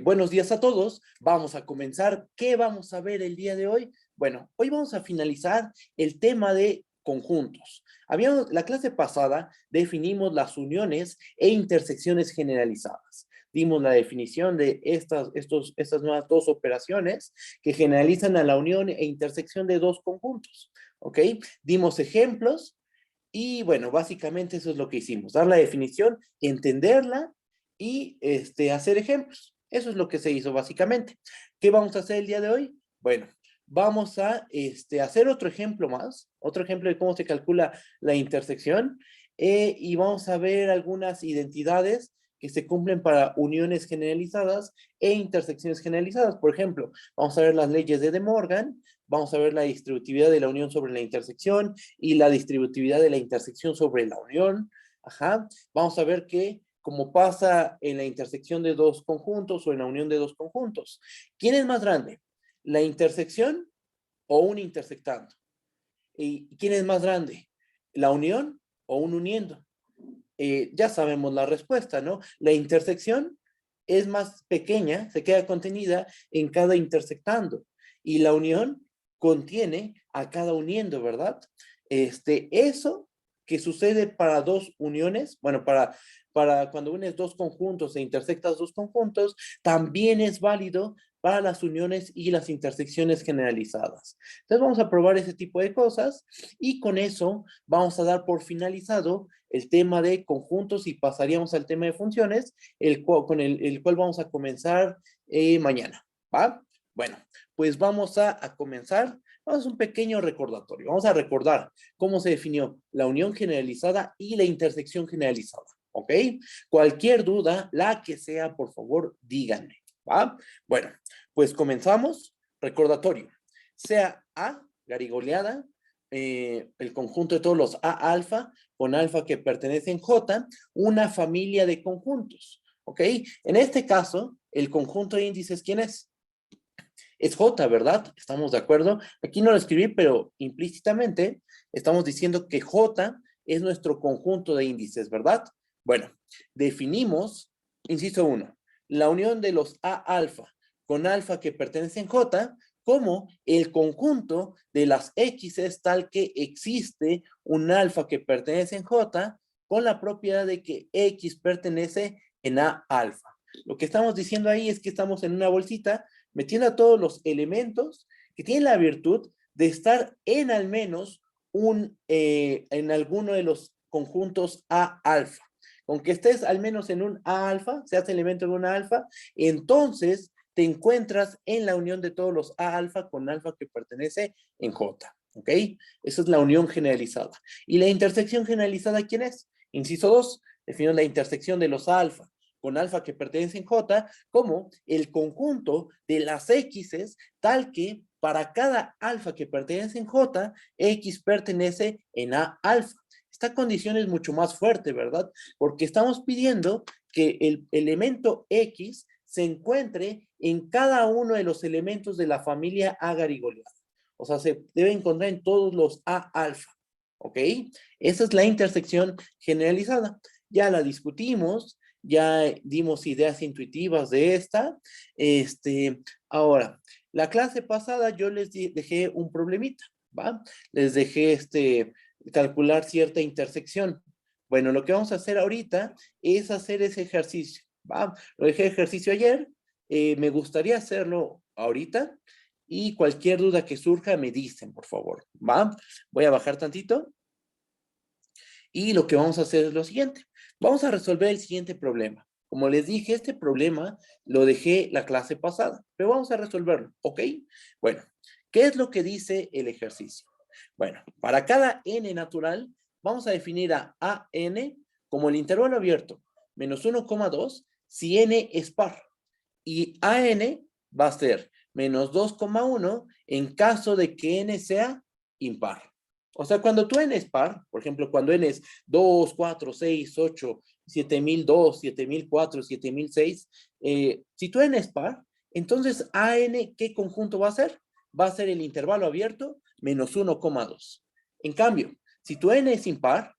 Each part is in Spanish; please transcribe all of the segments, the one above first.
Buenos días a todos. Vamos a comenzar. ¿Qué vamos a ver el día de hoy? Bueno, hoy vamos a finalizar el tema de conjuntos. La clase pasada definimos las uniones e intersecciones generalizadas. Dimos la definición de estas nuevas dos operaciones que generalizan a la unión e intersección de dos conjuntos. ¿Ok? Dimos ejemplos y bueno, básicamente eso es lo que hicimos. Dar la definición, entenderla y hacer ejemplos. Eso es lo que se hizo básicamente. ¿Qué vamos a hacer el día de hoy? Bueno, vamos a hacer otro ejemplo más, otro ejemplo de cómo se calcula la intersección y vamos a ver algunas identidades que se cumplen para uniones generalizadas e intersecciones generalizadas. Por ejemplo, vamos a ver las leyes de De Morgan, vamos a ver la distributividad de la unión sobre la intersección y la distributividad de la intersección sobre la unión. Ajá. Vamos a ver que como pasa en la intersección de dos conjuntos o en la unión de dos conjuntos. ¿Quién es más grande? ¿La intersección o un intersectando? ¿Y quién es más grande? ¿La unión o un uniendo? Ya sabemos la respuesta, ¿no? La intersección es más pequeña, se queda contenida en cada intersectando. Y la unión contiene a cada uniendo, ¿verdad? Eso que sucede para dos uniones, bueno, para cuando unes dos conjuntos e intersectas dos conjuntos, también es válido para las uniones y las intersecciones generalizadas. Entonces vamos a probar ese tipo de cosas y con eso vamos a dar por finalizado el tema de conjuntos y pasaríamos al tema de funciones, con el cual vamos a comenzar mañana, ¿va? Bueno, pues vamos a comenzar. Vamos a hacer un pequeño recordatorio. Vamos a recordar cómo se definió la unión generalizada y la intersección generalizada, ¿ok? Cualquier duda, la que sea, por favor, díganme, ¿va? Bueno, pues comenzamos. Recordatorio. Sea A, garigoleada, el conjunto de todos los A alfa con alfa que pertenecen J, una familia de conjuntos, ¿ok? En este caso, el conjunto de índices, ¿quién es? Es J, ¿verdad? ¿Estamos de acuerdo? Aquí no lo escribí, pero implícitamente estamos diciendo que J es nuestro conjunto de índices, ¿verdad? Bueno, definimos, inciso 1, la unión de los A alfa con alfa que pertenecen J como el conjunto de las X es tal que existe un alfa que pertenece en J con la propiedad de que X pertenece en A alfa. Lo que estamos diciendo ahí es que estamos en una bolsita metiendo a todos los elementos que tienen la virtud de estar en al menos en alguno de los conjuntos A alfa. Con que estés al menos en un A alfa, seas elemento de una alfa, entonces te encuentras en la unión de todos los A alfa con alfa que pertenece en J. ¿Ok? Esa es la unión generalizada. ¿Y la intersección generalizada quién es? Inciso 2, definiendo la intersección de los A alfa con alfa que pertenece en J como el conjunto de las X's tal que para cada alfa que pertenece en J, X pertenece en A alfa. Esta condición es mucho más fuerte, ¿verdad? Porque estamos pidiendo que el elemento X se encuentre en cada uno de los elementos de la familia agarigoleada. O sea, se debe encontrar en todos los A alfa. ¿Ok? Esa es la intersección generalizada. Ya la discutimos, ya dimos ideas intuitivas de esta. Ahora, la clase pasada yo les dejé un problemita, ¿va? Les dejé calcular cierta intersección. Bueno, lo que vamos a hacer ahorita es hacer ese ejercicio, ¿va? Lo dejé ejercicio ayer, me gustaría hacerlo ahorita y cualquier duda que surja me dicen, por favor, ¿va? Voy a bajar tantito y lo que vamos a hacer es lo siguiente. Vamos a resolver el siguiente problema. Como les dije, este problema lo dejé la clase pasada, pero vamos a resolverlo, ¿ok? Bueno, ¿qué es lo que dice el ejercicio? Bueno, para cada n natural, vamos a definir a n como el intervalo abierto menos 1,2 si n es par. Y an va a ser menos 2,1 en caso de que n sea impar. O sea, cuando tu n es par, por ejemplo, cuando n es 2, 4, 6, 8, 7002, 7004, 7006, si tu n es par, entonces AN, ¿qué conjunto va a ser? Va a ser el intervalo abierto menos 1,2. En cambio, si tu n es impar,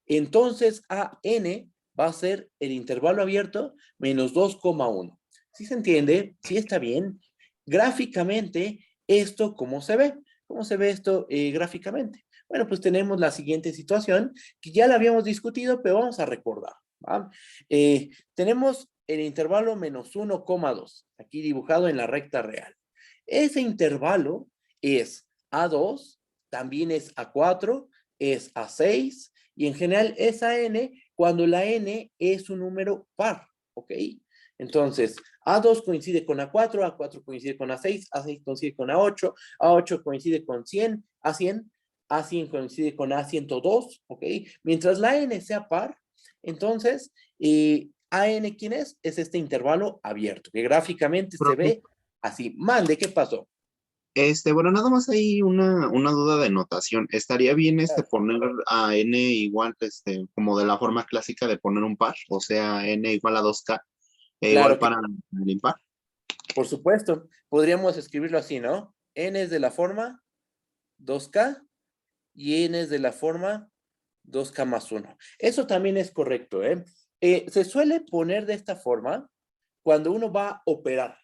entonces AN va a ser el intervalo abierto menos 2,1. ¿Sí se entiende? ¿Sí está bien? Gráficamente, ¿esto cómo se ve? ¿Cómo se ve esto gráficamente? Bueno, pues tenemos la siguiente situación, que ya la habíamos discutido, pero vamos a recordar, ¿va? Tenemos el intervalo menos 1,2, aquí dibujado en la recta real. Ese intervalo es A2, también es A4, es A6, y en general es AN cuando la N es un número par, ¿ok? Entonces, A2 coincide con A4, A4 coincide con A6, A6 coincide con A8, A8 coincide con 100, A100, A100 coincide con A102, ¿ok? Mientras la N sea par, entonces, AN, ¿quién es? Es este intervalo abierto, que gráficamente se Profe, ve así. Mande, ¿qué pasó? bueno, nada más hay una duda de notación. ¿Estaría bien poner a n igual, como de la forma clásica de poner un par? O sea, n igual a 2k, igual Claro que, para el impar. por supuesto, podríamos escribirlo así, ¿no? N es de la forma 2K y N es de la forma 2K más 1. Eso también es correcto, ¿eh? Se suele poner de esta forma cuando uno va a operar.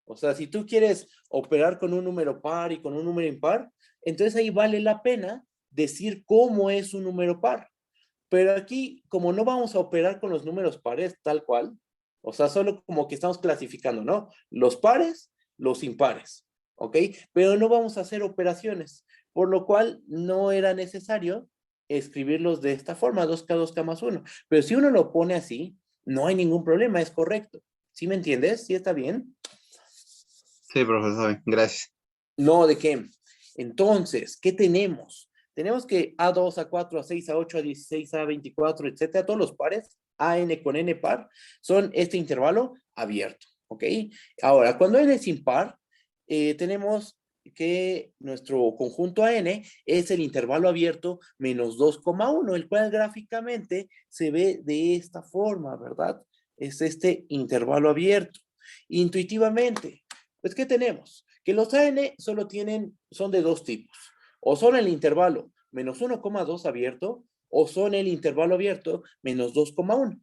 O sea, si tú quieres operar con un número par y con un número impar, entonces ahí vale la pena decir cómo es un número par. Pero aquí, como no vamos a operar con los números pares tal cual, o sea, solo como que estamos clasificando, ¿no? Los pares, los impares, ¿ok? Pero no vamos a hacer operaciones, por lo cual no era necesario escribirlos de esta forma, 2K, 2K más 1. Pero si uno lo pone así, no hay ningún problema, es correcto. ¿Sí me entiendes? ¿Sí está bien? Sí, profesor, gracias. No, ¿de qué? Entonces, ¿qué tenemos? Tenemos que A2, A4, A6, A8, A16, A24, etcétera, todos los pares, AN con N par, son este intervalo abierto, ¿ok? Ahora, cuando N es impar, tenemos que nuestro conjunto AN es el intervalo abierto menos 2,1, el cual gráficamente se ve de esta forma, ¿verdad? Es este intervalo abierto. Intuitivamente, pues, ¿qué tenemos? Que los AN solo son de dos tipos. O son el intervalo menos 1,2 abierto, o son el intervalo abierto menos 2,1.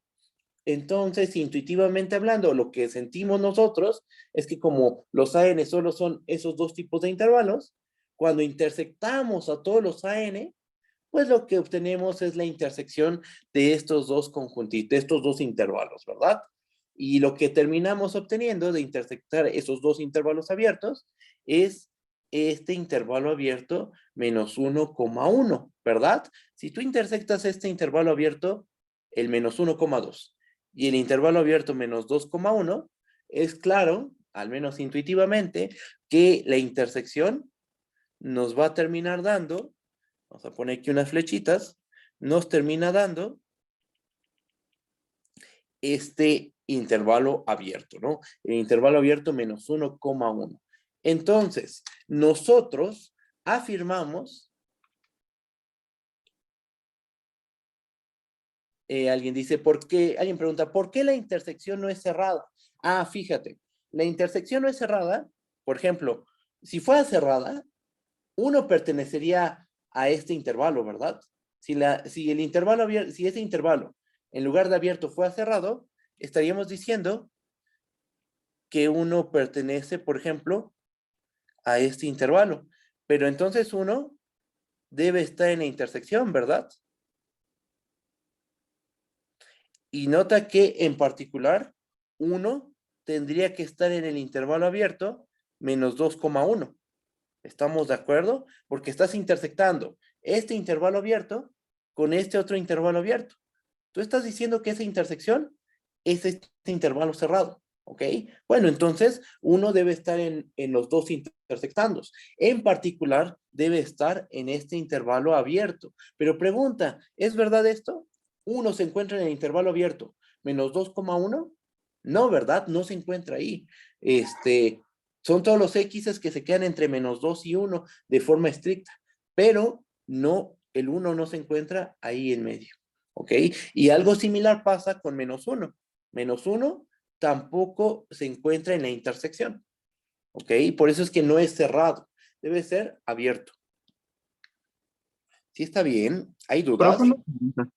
Entonces, intuitivamente hablando, lo que sentimos nosotros es que como los AN solo son esos dos tipos de intervalos, cuando intersectamos a todos los AN, pues lo que obtenemos es la intersección de estos dos conjuntitos, de estos dos intervalos, ¿verdad? Y lo que terminamos obteniendo de intersectar esos dos intervalos abiertos es este intervalo abierto menos 1,1, ¿verdad? Si tú intersectas este intervalo abierto, el menos 1,2, y el intervalo abierto menos 2,1, es claro, al menos intuitivamente, que la intersección nos va a terminar dando, vamos a poner aquí unas flechitas, nos termina dando este intervalo abierto, ¿no? El intervalo abierto menos 1,1. Entonces, nosotros afirmamos, alguien dice, ¿por qué? Alguien pregunta, ¿por qué la intersección no es cerrada? Ah, fíjate, la intersección no es cerrada, por ejemplo, si fuera cerrada, uno pertenecería a este intervalo, ¿verdad? Si el intervalo abierto, si ese intervalo, en lugar de abierto, fuera cerrado, estaríamos diciendo que uno pertenece, por ejemplo, a este intervalo. Pero entonces uno debe estar en la intersección, ¿verdad? Y nota que en particular, uno tendría que estar en el intervalo abierto menos 2,1. ¿Estamos de acuerdo? Porque estás intersectando este intervalo abierto con este otro intervalo abierto. Tú estás diciendo que esa intersección es este intervalo cerrado, ¿ok? Bueno, entonces uno debe estar en los dos intersectandos. En particular, debe estar en este intervalo abierto. Pero pregunta, ¿es verdad esto? Uno se encuentra en el intervalo abierto menos 2,1. No, ¿verdad? No se encuentra ahí. Son todos los X que se quedan entre menos 2 y 1 de forma estricta, pero no, el 1 no se encuentra ahí en medio, ¿ok? Y algo similar pasa con menos 1. Menos 1 tampoco se encuentra en la intersección, ¿ok? Por eso es que no es cerrado, debe ser abierto. ¿Sí está bien? ¿Hay Profe, dudas? una pregunta.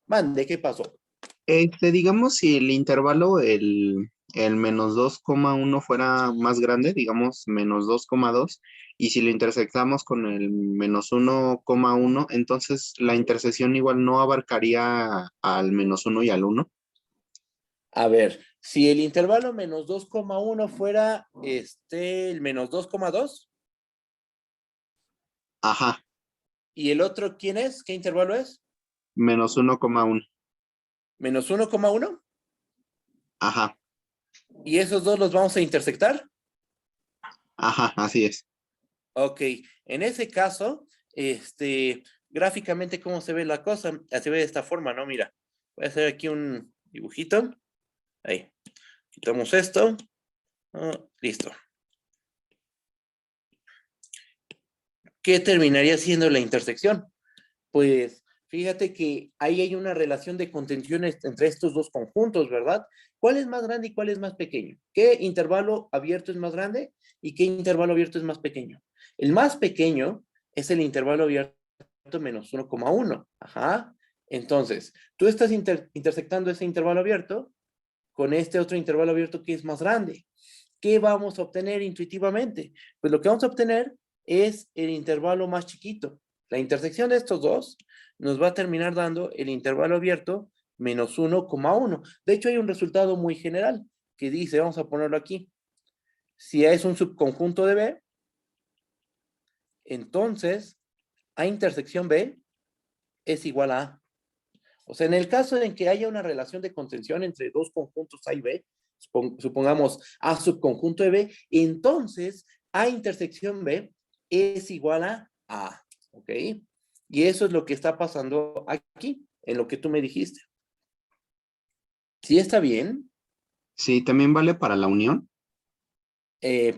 Mande, ¿qué pasó? Digamos, si el intervalo, el -2,1 fuera más grande, digamos -2,2, y si lo intersectamos con el -1,1, entonces la intersección igual no abarcaría al -1 y al 1. A ver, si el intervalo -2,1 fuera el -2,2, Ajá, ¿y el otro quién es? ¿Qué intervalo es? -1,1. ¿-1,1? Ajá, ¿Y esos dos los vamos a intersectar? ajá, así es. Ok, en ese caso, gráficamente, ¿cómo se ve la cosa? Se ve de esta forma, ¿no? Mira, voy a hacer aquí un dibujito. Ahí, quitamos esto. Listo. ¿Qué terminaría siendo la intersección? Pues fíjate que ahí hay una relación de contenciones entre estos dos conjuntos, ¿verdad? ¿Cuál es más grande y cuál es más pequeño? ¿Qué intervalo abierto es más grande y qué intervalo abierto es más pequeño? El más pequeño es el intervalo abierto -1,1. Ajá. Entonces, tú estás intersectando ese intervalo abierto con este otro intervalo abierto que es más grande. ¿Qué vamos a obtener intuitivamente? Pues lo que vamos a obtener es el intervalo más chiquito. La intersección de estos dos nos va a terminar dando el intervalo abierto -1,1. De hecho, hay un resultado muy general que dice, vamos a ponerlo aquí, si es un subconjunto de B, entonces A intersección B es igual a A. O sea, en el caso en que haya una relación de contención entre dos conjuntos A y B, supongamos A subconjunto de B, entonces A intersección B es igual a A, ¿ok? Y eso es lo que está pasando aquí, en lo que tú me dijiste. ¿Sí está bien? Sí, también vale para la unión.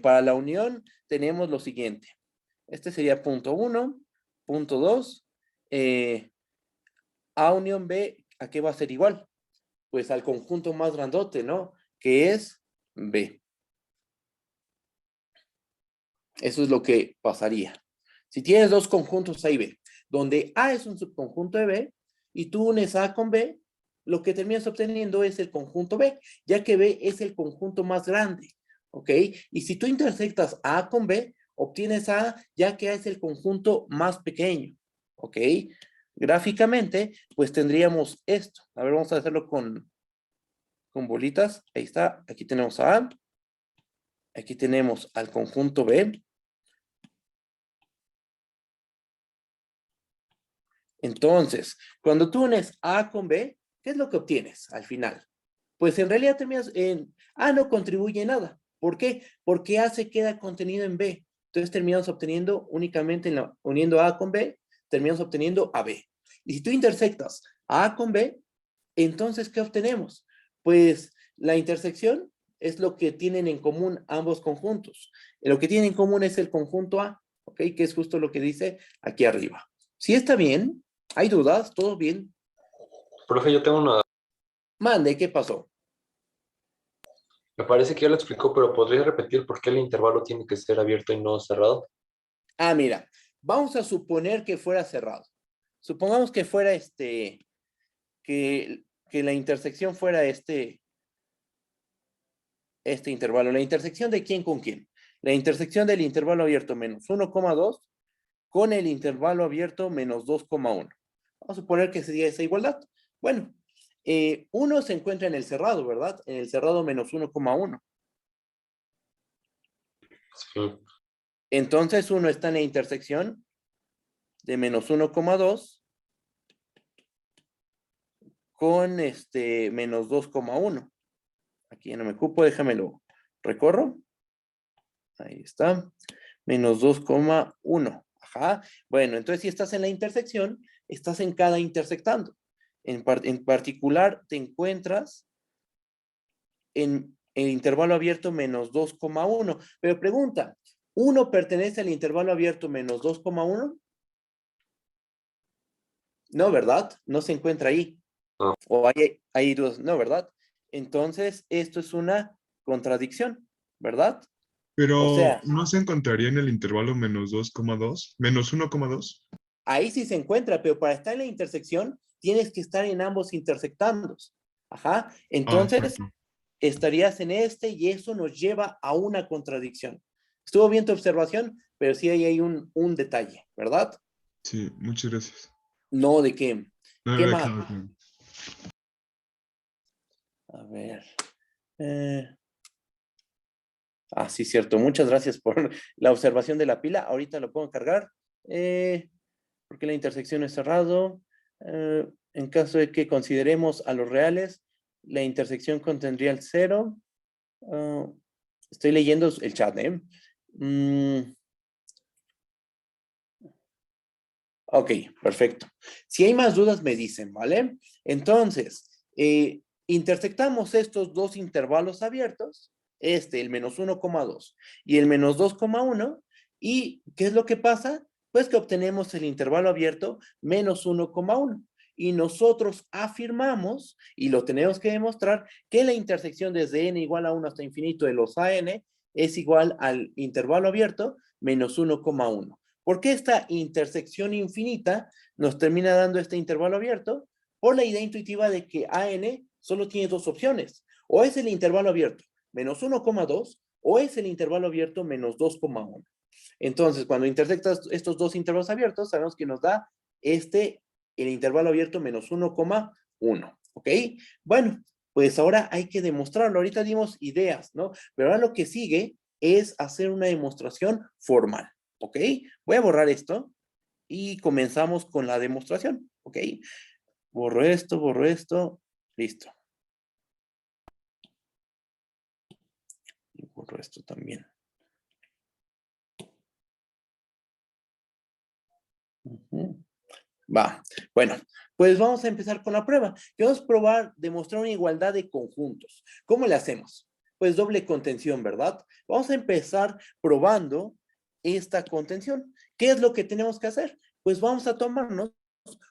Para la unión tenemos lo siguiente. Este sería punto 1, punto 2, A unión B, ¿a qué va a ser igual? Pues al conjunto más grandote, ¿no? Que es B. Eso es lo que pasaría. Si tienes dos conjuntos A y B, donde A es un subconjunto de B, y tú unes A con B, lo que terminas obteniendo es el conjunto B, ya que B es el conjunto más grande, ¿ok? Y si tú intersectas A con B, obtienes A, ya que A es el conjunto más pequeño, ¿ok? Gráficamente, pues tendríamos esto. A ver, vamos a hacerlo con bolitas. Ahí está. Aquí tenemos a A. Aquí tenemos al conjunto B. Entonces, cuando tú unes A con B, ¿qué es lo que obtienes al final? Pues en realidad terminas en A no contribuye nada. ¿Por qué? Porque A se queda contenido en B. Entonces terminamos obteniendo únicamente uniendo A con B, terminamos obteniendo a B. Y si tú intersectas A con B, entonces, ¿qué obtenemos? Pues la intersección es lo que tienen en común ambos conjuntos. Lo que tienen en común es el conjunto A, ¿ok? Que es justo lo que dice aquí arriba. ¿Sí está bien? ¿Hay dudas? ¿Todo bien? Profe, yo tengo una... Mande, ¿qué pasó? Me parece que ya lo explicó, pero ¿podría repetir por qué el intervalo tiene que ser abierto y no cerrado? Ah, mira, vamos a suponer que fuera cerrado. Supongamos que fuera que la intersección fuera este intervalo. ¿La intersección de quién con quién? La intersección del intervalo abierto -1,2 con el intervalo abierto -2,1. Vamos a suponer que sería esa igualdad. Bueno, uno se encuentra en el cerrado, ¿verdad? En el cerrado -1,1. Sí. Entonces uno está en la intersección de -1,2 con -2,1. Aquí ya no me ocupo, déjamelo recorro. Ahí está. -2,1. Ajá. Bueno, entonces si estás en la intersección, estás en cada intersectando. En particular, te encuentras en el intervalo abierto -2,1. Pero pregunta, ¿uno pertenece al intervalo abierto -2,1? No, ¿verdad? No se encuentra ahí. No. O hay dos, no, ¿verdad? Entonces, esto es una contradicción, ¿verdad? O Pero sea, no se encontraría en el intervalo -2,2, -1,2. ahí sí se encuentra, pero para estar en la intersección tienes que estar en ambos intersectandos. Ajá. Ah, Entonces, exacto. estarías en este y eso nos lleva a una contradicción. Estuvo bien tu observación, pero sí ahí hay un detalle, ¿verdad? Sí, muchas gracias. No, ¿de qué? No, ¿Qué no, más? claro, claro. A ver. eh, sí, cierto. Muchas gracias por la observación de la pila. Ahorita lo puedo cargar. Porque la intersección es cerrado. En caso de que consideremos a los reales, la intersección contendría el cero. Ah, estoy leyendo el chat, ¿eh? Ok, perfecto. Si hay más dudas, me dicen, ¿vale? Entonces, intersectamos estos dos intervalos abiertos, el menos 1,2 y el menos 2,1, ¿y qué es lo que pasa? Pues que obtenemos el intervalo abierto menos 1,1. Y nosotros afirmamos, y lo tenemos que demostrar, que la intersección desde n igual a 1 hasta infinito de los AN es igual al intervalo abierto menos 1,1. ¿Por qué esta intersección infinita nos termina dando este intervalo abierto? Por la idea intuitiva de que AN solo tiene dos opciones. O es el intervalo abierto menos 1,2 o es el intervalo abierto menos 2,1. Entonces, cuando intersectas estos dos intervalos abiertos, sabemos que nos da el intervalo abierto menos 1,1. ¿Ok? Bueno, pues ahora hay que demostrarlo. Ahorita dimos ideas, ¿no? Pero ahora lo que sigue es hacer una demostración formal. ¿Ok? Voy a borrar esto y comenzamos con la demostración. ¿Ok? Borro esto, listo. Y borro esto también. Va, bueno, pues vamos a empezar con la prueba. Vamos a probar, demostrar una igualdad de conjuntos. ¿Cómo le hacemos? Pues doble contención, ¿verdad? Vamos a empezar probando esta contención. ¿Qué es lo que tenemos que hacer? Pues vamos a tomarnos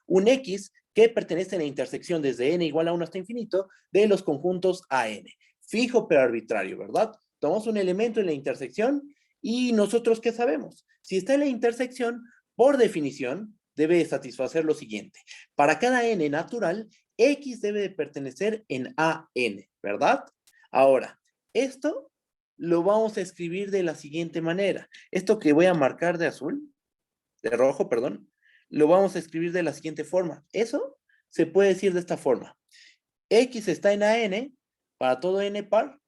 un X que pertenece a la intersección desde n igual a 1 hasta infinito de los conjuntos AN. Fijo pero arbitrario, ¿verdad? Tomamos un elemento en la intersección y nosotros, ¿qué sabemos? Si está en la intersección, por definición, debe satisfacer lo siguiente. Para cada n natural, X debe de pertenecer en AN, ¿verdad? Ahora, esto lo vamos a escribir de la siguiente manera. Esto que voy a marcar de azul, de rojo, perdón, lo vamos a escribir de la siguiente forma. Eso se puede decir de esta forma. X está en AN para todo n par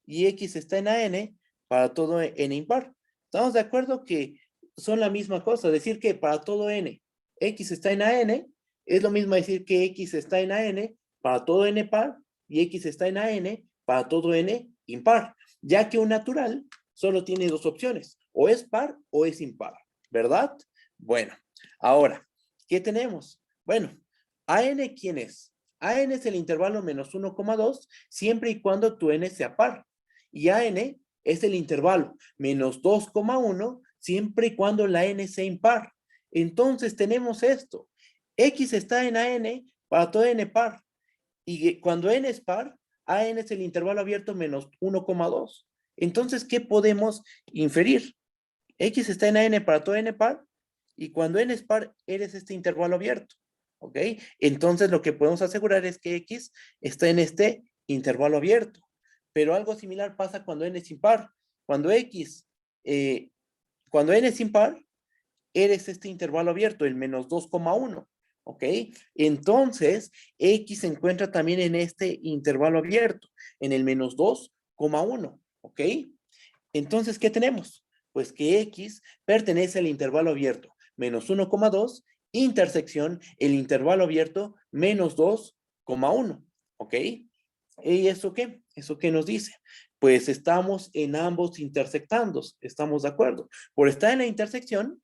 y X está en AN para todo n impar. ¿Estamos de acuerdo que son la misma cosa? Decir que para todo n, X está en AN, es lo mismo decir que X está en AN para todo n par y X está en AN para todo n impar, ya que un natural solo tiene dos opciones, o es par o es impar, ¿verdad? Bueno, ahora, ¿qué tenemos? Bueno, AN, ¿quién es? AN es el intervalo menos 1,2 siempre y cuando tu n sea par. Y AN es el intervalo menos 2,1 siempre y cuando la n sea impar. Entonces tenemos esto. X está en AN para todo n par. Y cuando n es par, AN es el intervalo abierto menos 1,2. Entonces, ¿qué podemos inferir? X está en AN para todo n par y cuando n es par, eres este intervalo abierto. ¿Ok? Entonces lo que podemos asegurar es que X está en este intervalo abierto. Pero algo similar pasa cuando n es impar. Cuando cuando n es impar, eres este intervalo abierto, el menos 2,1. ¿Ok? Entonces, X se encuentra también en este intervalo abierto, en el menos 2,1. ¿Ok? Entonces, ¿qué tenemos? Pues que X pertenece al intervalo abierto menos 1,2, intersección el intervalo abierto menos 2,1. ¿Ok? ¿Y eso qué? ¿Eso qué nos dice? Pues estamos en ambos intersectandos, estamos de acuerdo. Por estar en la intersección,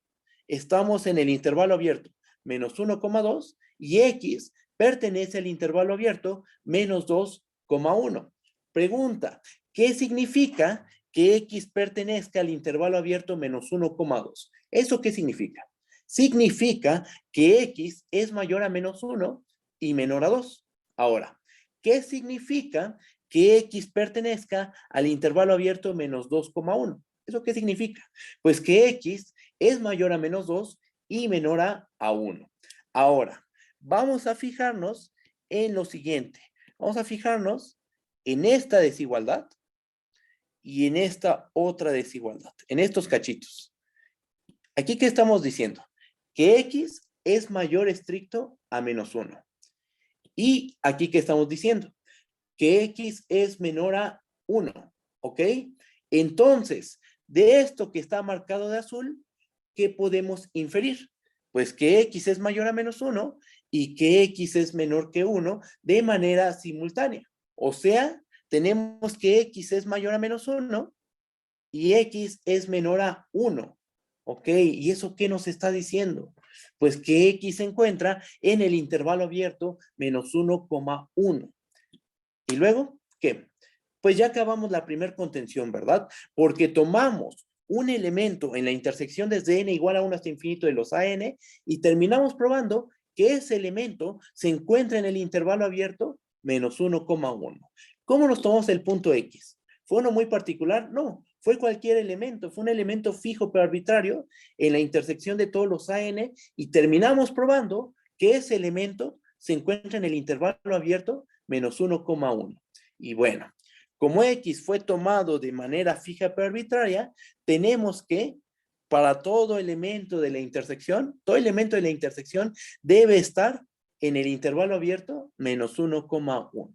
estamos en el intervalo abierto menos 1,2 y X pertenece al intervalo abierto menos 2,1. Pregunta, ¿qué significa que X pertenezca al intervalo abierto menos 1,2? ¿Eso qué significa? Significa que X es mayor a menos 1 y menor a 2. Ahora, ¿qué significa que X pertenezca al intervalo abierto menos 2,1? ¿Eso qué significa? Pues que X es mayor a menos 2 y menor a 1. Ahora, vamos a fijarnos en lo siguiente. Vamos a fijarnos en esta desigualdad y en esta otra desigualdad, en estos cachitos. Aquí, ¿qué estamos diciendo? Que X es mayor estricto a menos 1. Y aquí, ¿qué estamos diciendo? Que X es menor a 1, ¿ok? Entonces, de esto que está marcado de azul, ¿qué podemos inferir? Pues que X es mayor a menos 1 y que X es menor que 1 de manera simultánea. O sea, tenemos que X es mayor a menos 1 y X es menor a 1. ¿Ok? ¿Y eso qué nos está diciendo? Pues que X se encuentra en el intervalo abierto menos 1,1. ¿Y luego qué? Pues ya acabamos la primera contención, ¿verdad? Porque tomamos un elemento en la intersección desde n igual a 1 hasta infinito de los AN y terminamos probando que ese elemento se encuentra en el intervalo abierto menos 1,1. ¿Cómo nos tomamos el punto X? ¿Fue uno muy particular? No, fue cualquier elemento, fue un elemento fijo pero arbitrario en la intersección de todos los AN y terminamos probando que ese elemento se encuentra en el intervalo abierto menos 1,1. Y bueno, como X fue tomado de manera fija pero arbitraria, tenemos que para todo elemento de la intersección, todo elemento de la intersección debe estar en el intervalo abierto menos 1,1.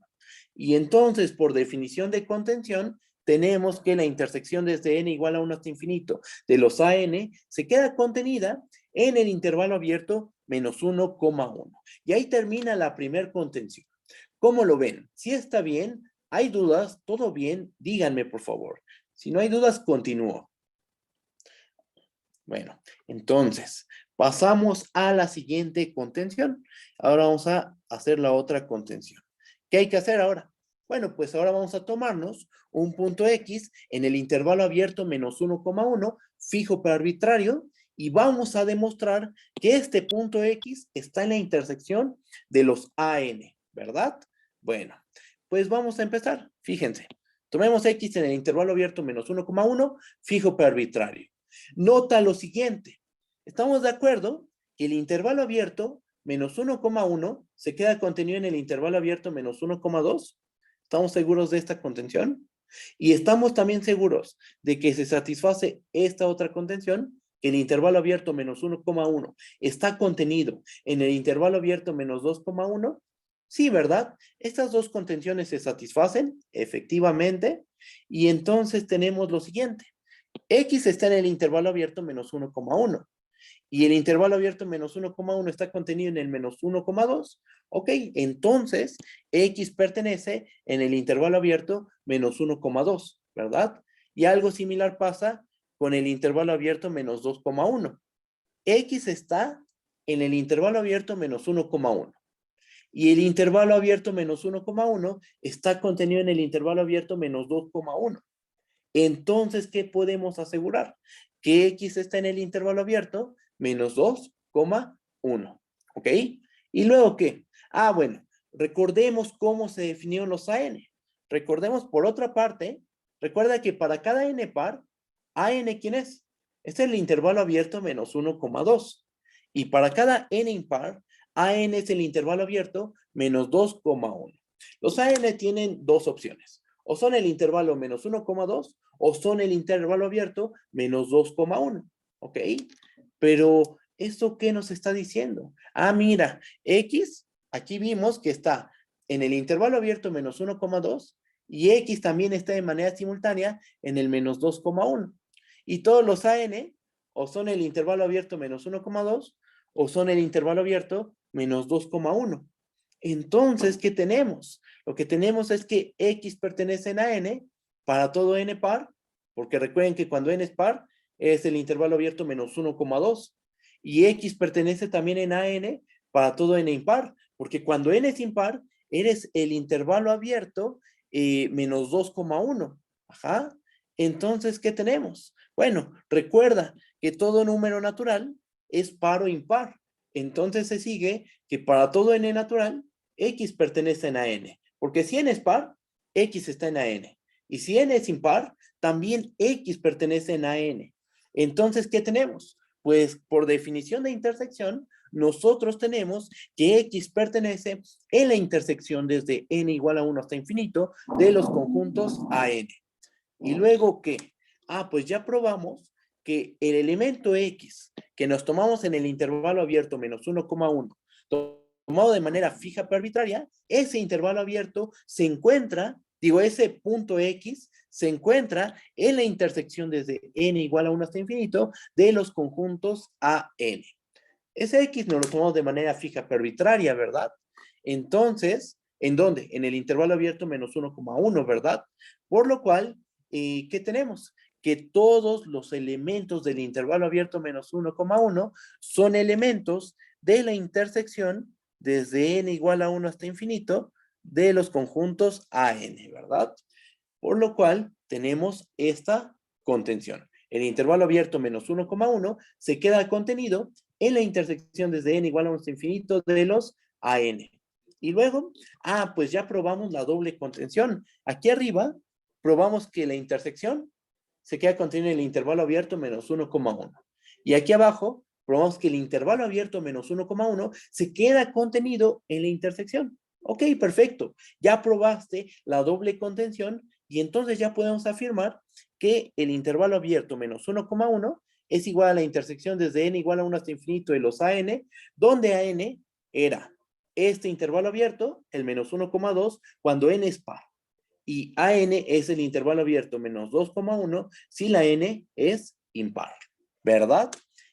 Y entonces, por definición de contención, tenemos que la intersección desde n igual a 1 hasta infinito de los AN se queda contenida en el intervalo abierto menos 1,1. Y ahí termina la primer contención. ¿Cómo lo ven? Si está bien, hay dudas, todo bien, díganme por favor. Si no hay dudas, continúo. Bueno, entonces, pasamos a la siguiente contención. Ahora vamos a hacer la otra contención. ¿Qué hay que hacer ahora? Bueno, pues ahora vamos a tomarnos un punto X en el intervalo abierto menos 1,1, fijo pero arbitrario, y vamos a demostrar que este punto X está en la intersección de los AN, ¿verdad? Bueno, pues vamos a empezar. Fíjense, tomemos X en el intervalo abierto menos 1,1, fijo pero arbitrario. Nota lo siguiente, estamos de acuerdo que el intervalo abierto menos 1,1 se queda contenido en el intervalo abierto menos 1,2. ¿Estamos seguros de esta contención? Y estamos también seguros de que se satisface esta otra contención, que el intervalo abierto menos 1,1 está contenido en el intervalo abierto menos 2,1. Sí, ¿verdad? Estas dos contenciones se satisfacen, efectivamente, y entonces tenemos lo siguiente. X está en el intervalo abierto menos 1,1 y el intervalo abierto menos 1,1 está contenido en el menos 1,2. Ok, entonces X pertenece en el intervalo abierto menos 1,2, ¿verdad? Y algo similar pasa con el intervalo abierto menos 2,1. X está en el intervalo abierto menos 1,1. Y el intervalo abierto menos 1,1 está contenido en el intervalo abierto menos 2,1. Entonces, ¿qué podemos asegurar? Que X está en el intervalo abierto menos 2,1. ¿Ok? ¿Y luego qué? Ah, bueno, recordemos cómo se definieron los AN. Recordemos por otra parte, recuerda que para cada n par, AN, ¿quién es? Este es el intervalo abierto menos 1,2. Y para cada n impar, AN es el intervalo abierto menos 2,1. Los AN tienen dos opciones. O son el intervalo menos 1,2 o son el intervalo abierto menos 2,1. ¿Ok? Pero, ¿esto qué nos está diciendo? Ah, mira, X, aquí vimos que está en el intervalo abierto menos 1,2 y X también está de manera simultánea en el menos 2,1. Y todos los AN o son el intervalo abierto menos 1,2 o son el intervalo abierto menos 2,1. Entonces, ¿qué tenemos? Lo que tenemos es que X pertenece a n para todo n par, porque recuerden que cuando n es par, es el intervalo abierto menos 1,2. Y X pertenece también en AN para todo n impar, porque cuando n es impar, eres el intervalo abierto menos 2,1. Ajá. Entonces, ¿qué tenemos? Bueno, recuerda que todo número natural es par o impar. Entonces se sigue que para todo n natural, X pertenece a n. Porque si n es par, X está en AN. Y si n es impar, también X pertenece a n. Entonces, ¿qué tenemos? Pues por definición de intersección, nosotros tenemos que X pertenece en la intersección desde n igual a 1 hasta infinito de los conjuntos AN. ¿Y luego qué? Pues ya probamos que el elemento X que nos tomamos en el intervalo abierto menos 1,1, tomado de manera fija pero arbitraria, ese intervalo abierto se encuentra, ese punto X se encuentra en la intersección desde n igual a 1 hasta infinito de los conjuntos AN. Ese X nos lo tomamos de manera fija pero arbitraria, ¿verdad? Entonces, ¿en dónde? En el intervalo abierto menos 1,1, ¿verdad? Por lo cual, ¿qué tenemos? Que todos los elementos del intervalo abierto menos 1,1 son elementos de la intersección desde n igual a 1 hasta infinito de los conjuntos AN, ¿verdad? Por lo cual tenemos esta contención. El intervalo abierto menos 1,1 se queda contenido en la intersección desde n igual a 1 hasta infinito de los AN. Y luego, pues ya probamos la doble contención. Aquí arriba probamos que la intersección se queda contenida en el intervalo abierto menos 1,1. Y aquí abajo probamos que el intervalo abierto menos 1,1 se queda contenido en la intersección. Ok, perfecto. Ya probaste la doble contención y entonces ya podemos afirmar que el intervalo abierto menos 1,1 es igual a la intersección desde n igual a 1 hasta infinito de los AN, donde AN era este intervalo abierto, el menos 1,2, cuando n es par. Y AN es el intervalo abierto menos 2,1 si la n es impar, ¿verdad?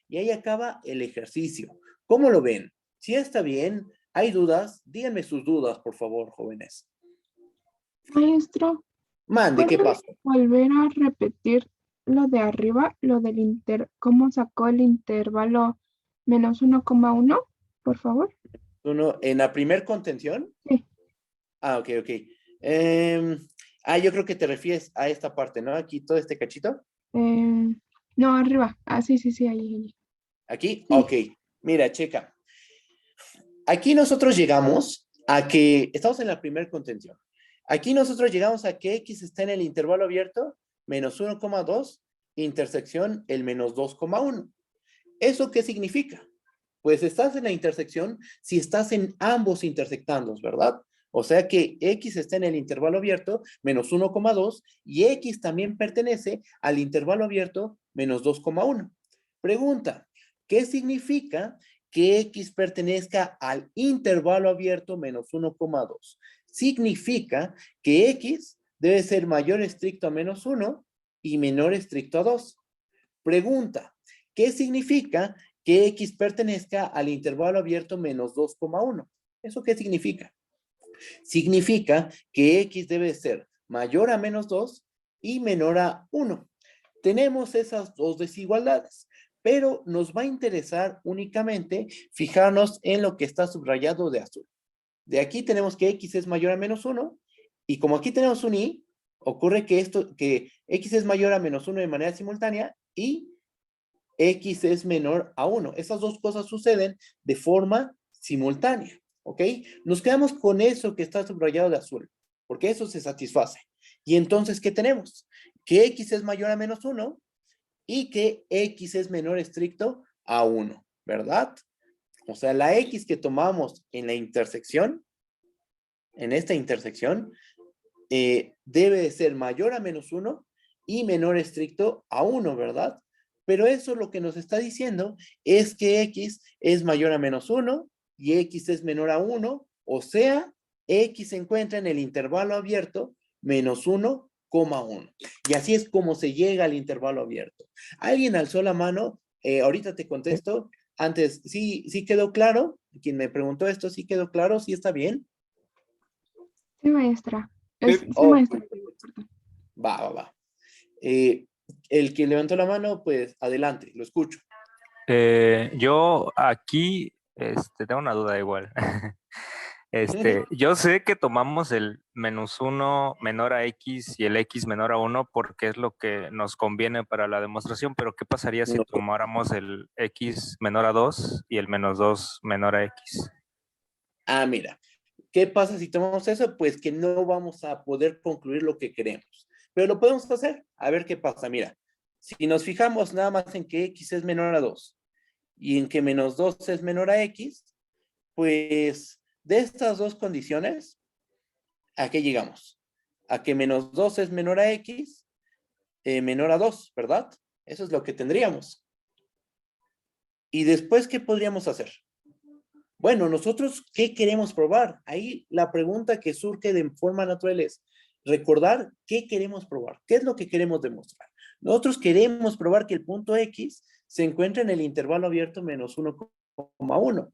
Y ahí acaba el ejercicio. ¿Cómo lo ven? Si está bien, ¿hay dudas? Díganme sus dudas, por favor, jóvenes. Maestro, Mande, ¿qué ¿puede pasó? volver a repetir lo de arriba, lo del cómo sacó el intervalo menos 1,1, por favor? ¿En la primer contención? Sí. Ok. Yo creo que te refieres a esta parte, ¿no? Aquí, todo este cachito. No, arriba. Sí, ahí. ¿Aquí? Sí. Ok. Mira, checa. Aquí nosotros llegamos a que, estamos en la primera contención. Aquí nosotros llegamos a que X está en el intervalo abierto, menos 1,2, intersección el menos 2,1. ¿Eso qué significa? Pues estás en la intersección si estás en ambos intersectandos, ¿verdad? O sea que X está en el intervalo abierto, menos 1,2, y X también pertenece al intervalo abierto, menos 2,1. Pregunta, ¿qué significa que X pertenezca al intervalo abierto, menos 1,2? Significa que X debe ser mayor estricto a menos 1 y menor estricto a 2. Pregunta, ¿qué significa que X pertenezca al intervalo abierto menos 2,1? ¿Eso qué significa? Significa que X debe ser mayor a menos 2 y menor a 1. Tenemos esas dos desigualdades, pero nos va a interesar únicamente fijarnos en lo que está subrayado de azul. De aquí tenemos que X es mayor a menos 1, y como aquí tenemos un Y, ocurre que X es mayor a menos 1 de manera simultánea y X es menor a 1. Esas dos cosas suceden de forma simultánea, ¿ok? Nos quedamos con eso que está subrayado de azul, porque eso se satisface. Y entonces, ¿qué tenemos? Que X es mayor a menos 1 y que X es menor estricto a 1, ¿verdad? O sea, la X que tomamos en la intersección, en esta intersección, debe de ser mayor a menos 1 y menor estricto a 1, ¿verdad? Pero eso lo que nos está diciendo es que X es mayor a menos 1 y X es menor a 1, o sea, X se encuentra en el intervalo abierto menos 1,1. Y así es como se llega al intervalo abierto. ¿Alguien alzó la mano? Ahorita te contesto. Antes, ¿sí quedó claro? Quien me preguntó esto, ¿sí quedó claro? ¿Sí está bien? Sí, maestra. Sí, Oh, maestra. va. El que levantó la mano, pues adelante, lo escucho. Yo aquí tengo una duda igual. Yo sé que tomamos el menos 1 menor a X y el X menor a 1 porque es lo que nos conviene para la demostración, pero ¿qué pasaría si No. tomáramos el X menor a 2 y el menos 2 menor a X? Mira, ¿qué pasa si tomamos eso? Pues que no vamos a poder concluir lo que queremos, pero lo podemos hacer. A ver qué pasa. Mira, si nos fijamos nada más en que X es menor a 2 y en que menos 2 es menor a X, pues de estas dos condiciones, ¿a qué llegamos? A que menos 2 es menor a X, menor a 2, ¿verdad? Eso es lo que tendríamos. ¿Y después qué podríamos hacer? Bueno, nosotros, ¿qué queremos probar? Ahí la pregunta que surge de forma natural es recordar qué queremos probar, qué es lo que queremos demostrar. Nosotros queremos probar que el punto X se encuentra en el intervalo abierto menos 1,1.